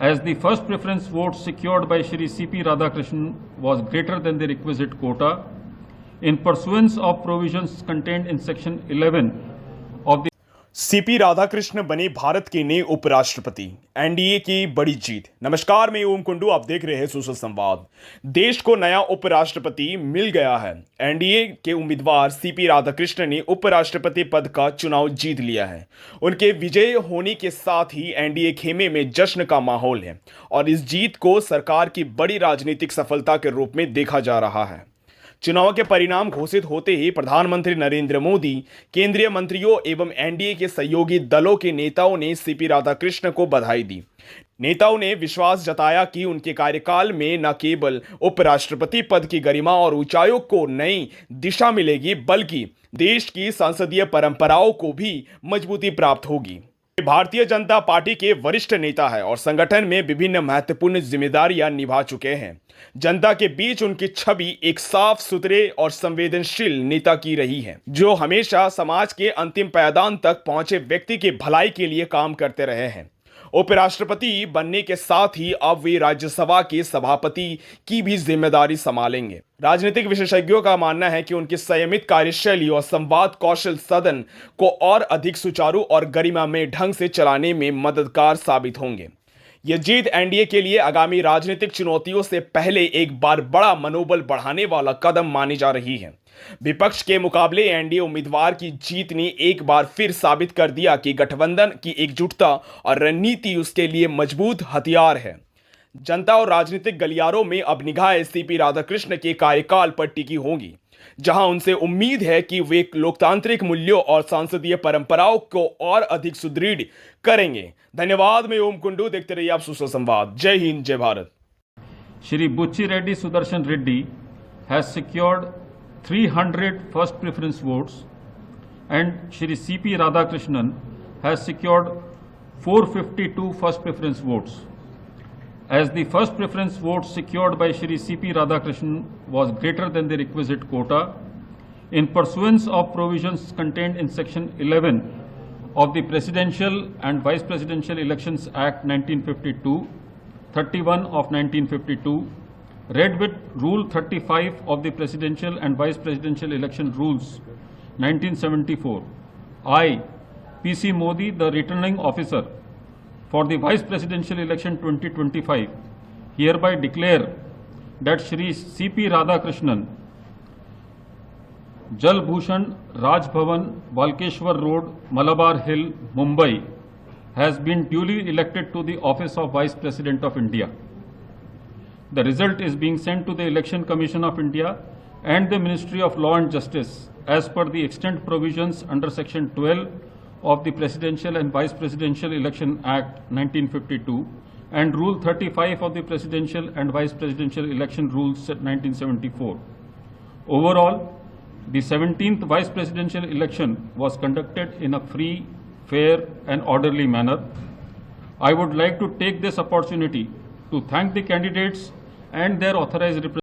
as the first preference vote secured by Shri C.P. Radhakrishnan was greater than the requisite quota, in pursuance of provisions contained in Section 11 of the CP Radhakrishna बने भारत के नए उपराष्ट्रपति। NDA की बड़ी जीत। नमस्कार, मैं ओम कुंडू, आप देख रहे हैं सोशल संवाद। देश को नया उपराष्ट्रपति मिल गया है। एनडीए के उम्मीदवार सीपी राधाकृष्ण ने उपराष्ट्रपति पद का चुनाव जीत लिया है। उनके विजय होने के साथ ही एनडीए खेमे में जश्न का माहौल है और इस जीत को सरकार की बड़ी राजनीतिक सफलता के रूप में देखा जा रहा है। चुनाव के परिणाम घोषित होते ही प्रधानमंत्री नरेंद्र मोदी, केंद्रीय मंत्रियों एवं एनडीए के सहयोगी दलों के नेताओं ने सीपी राधाकृष्ण को बधाई दी। नेताओं ने विश्वास जताया कि उनके कार्यकाल में न केवल उपराष्ट्रपति पद की गरिमा और ऊंचाइयों को नई दिशा मिलेगी, बल्कि देश की संसदीय परंपराओं को भी मजबूती प्राप्त होगी। भारतीय जनता पार्टी के वरिष्ठ नेता है और संगठन में विभिन्न महत्वपूर्ण जिम्मेदारियां निभा चुके हैं। जनता के बीच उनकी छवि एक साफ सुथरे और संवेदनशील नेता की रही है, जो हमेशा समाज के अंतिम पायदान तक पहुंचे व्यक्ति की भलाई के लिए काम करते रहे हैं। उपराष्ट्रपति बनने के साथ ही अब वे राज्यसभा के सभापति की भी जिम्मेदारी संभालेंगे। राजनीतिक विशेषज्ञों का मानना है कि उनकी संयमित कार्यशैली और संवाद कौशल सदन को और अधिक सुचारू और गरिमामय ढंग से चलाने में मददगार साबित होंगे। यह जीत एनडीए के लिए आगामी राजनीतिक चुनौतियों से पहले एक बार बड़ा मनोबल बढ़ाने वाला कदम मानी जा रही है। विपक्ष के मुकाबले एनडीए उम्मीदवार की जीत ने एक बार फिर साबित कर दिया कि गठबंधन की एकजुटता और रणनीति उसके लिए मजबूत हथियार है। जनता और राजनीतिक गलियारों में अब निगाहें सीपी राधाकृष्ण के कार्यकाल पर टिकी होंगी, जहां उनसे उम्मीद है कि वे लोकतांत्रिक मूल्यों और संसदीय परंपराओं को और अधिक सुदृढ़ करेंगे। धन्यवाद। मैं ओम कुंडू, देखते रहिए आप सोशल संवाद। जय हिंद, जय Bharat. Shri Bucci Reddy Sudarshan Reddy has secured 300 first preference votes and Shri C.P. Radhakrishnan has secured 452 first preference votes. As the first preference vote secured by Shri C.P. Radhakrishnan was greater than the requisite quota, in pursuance of provisions contained in Section 11 of the Presidential and Vice Presidential Elections Act 1952, 31 of 1952, read with Rule 35 of the Presidential and Vice Presidential Election Rules 1974, I, P.C. Modi, the returning officer for the Vice Presidential Election 2025, hereby declare that Shri C.P. Radhakrishnan, Jal Bhushan, Raj Bhavan, Balkeshwar Road, Malabar Hill, Mumbai, has been duly elected to the office of Vice President of India. The result is being sent to the Election Commission of India and the Ministry of Law and Justice as per the extant provisions under Section 12 of the Presidential and Vice Presidential Election Act 1952 and Rule 35 of the Presidential and Vice Presidential Election Rules 1974. Overall, the 17th Vice Presidential election was conducted in a free, fair and orderly manner. I would like to take this opportunity to thank the candidates and their authorized representatives